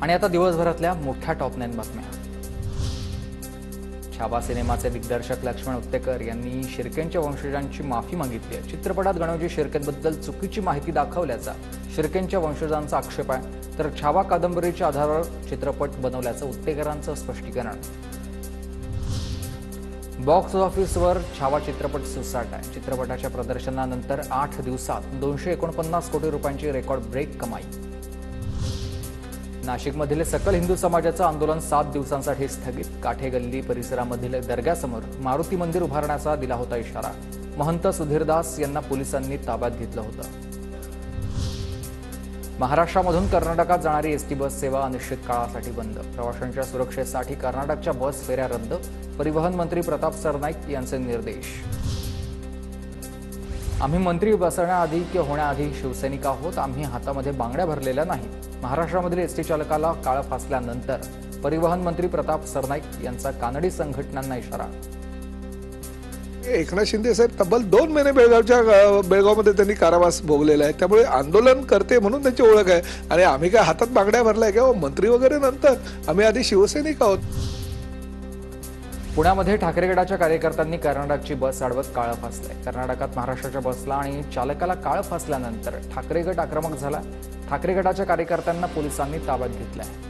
आणि आता दिवसभरातल्या मोठ्या टॉप 9 बातम्या। छावा सिनेमाचे दिग्दर्शक लक्ष्मण उत्तेकर यांनी शिर्केंच्या वंशजांची माफी मागितली आहे। चित्रपटात गणोजी शिर्केंबद्दल चुकीची माहिती दाखवल्याचा शिर्केंच्या वंशजांचा आक्षेप आहे, तर छावा कादंबरीच्या आधारावर चित्रपट बनवल्याचं उत्तेकरांचं स्पष्टीकरण। बॉक्स ऑफिसवर छावा चित्रपट सुसाट आहे। चित्रपटाच्या प्रदर्शनानंतर 8 दिवसात 249 कोटी रुपयांची रेकॉर्ड ब्रेक कमाई। नाशिकमधील सकल हिंदू समाजाचं आंदोलन 7 दिवसांसाठी स्थगित। काठे गल्ली परिसरामधील दर्ग्यासमोर मारुती मंदिर उभारण्याचा दिला होता इशारा। महंत सुधीरदास यांना पोलिसांनी ताब्यात घेतलं होतं। महाराष्ट्रामधून कर्नाटकात जाणारी एसटी बस सेवा अनिश्चित काळासाठी बंद। प्रवाशांच्या सुरक्षेसाठी कर्नाटकच्या बस फेऱ्या रद्द। परिवहन मंत्री प्रताप सरनाईक यांचे निर्देश। आम्ही मंत्री बसण्याआधी किंवा होण्याआधी शिवसैनिक आहोत। आम्ही हातामध्ये बांगड्या भरलेल्या नाही। महाराष्ट्रामधील एसटी चालकाला काळ फासल्यानंतर परिवहन मंत्री प्रताप सरनाईक यांचा कानडी संघटनांना इशारा। एकनाथ शिंदे साहेब तब्बल 2 महिने बेळगावमध्ये त्यांनी कारावास भोगलेला आहे, त्यामुळे आंदोलन करते म्हणून त्यांची ओळख आहे। आणि आम्ही काय हातात बांगड्या भरलाय का? मंत्री वगैरे नंतर, आम्ही आधी शिवसैनिक आहोत। पुण्यामध्ये ठाकरे गटाच्या कार्यकर्त्यांनी कर्नाटकची बस अडवत काळं फासलंय। कर्नाटकात महाराष्ट्राच्या बसला आणि चालकाला काळं फासल्यानंतर ठाकरे गट आक्रमक झाला। ठाकरे गटाच्या कार्यकर्त्यांना पोलिसांनी ताब्यात घेतलंय।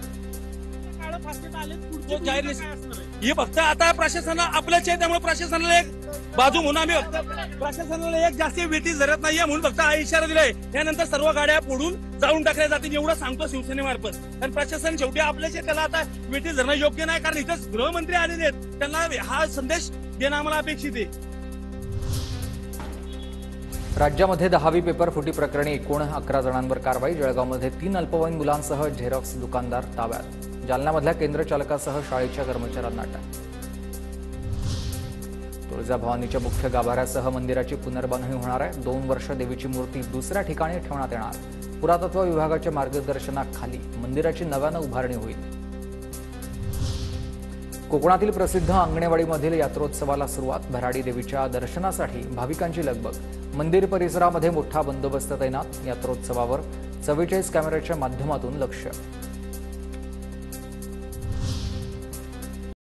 हे फक्त आता प्रशासनाला आपल्याच आहे, त्यामुळे प्रशासनाला एक बाजू म्हणून आम्ही फक्त प्रशासनाला एक जास्ती वेठी धरत नाहीये म्हणून फक्त हा इशारा दिलाय। यानंतर सर्व गाड्या फोडून जाळून टाकल्या जातील एवढं सांगतो शिवसेनेमार्फत। कारण प्रशासन शेवटी आपल्याच आहे, त्याला आता वेठी धरणं योग्य नाही, कारण इथं गृहमंत्री आलेले आहेत, त्यांना हा संदेश देणं आम्हाला अपेक्षित आहे। राज्यामध्ये 10वी पेपर फुटी प्रकरणी एकूण 11 जणांवर कारवाई। जळगावमध्ये 3 अल्पवयीन मुलांसह झेरॉक्स दुकानदार ताब्यात। जालन्यामधल्या केंद्र चालकासह शाळेच्या कर्मचाऱ्यांना अटक। तुळजाभवानीच्या मुख्य गाभाऱ्यासह मंदिराची पुनर्बांधणी होणार आहे। 2 वर्ष देवीची मूर्ती दुसऱ्या ठिकाणी ठेवण्यात येणार। पुरातत्व विभागाच्या मार्गदर्शनाखाली मंदिराची नव्यानं उभारणी होईल। कोकणातील प्रसिद्ध अंगणेवाडीमधील यात्रोत्सवाला सुरुवात। भराडी देवीच्या दर्शनासाठी भाविकांची लगबग। मंदिर परिसरामध्ये मोठा बंदोबस्त तैनात। यात्रोत्सवावर 44 कॅमेऱ्याच्या माध्यमातून लक्ष।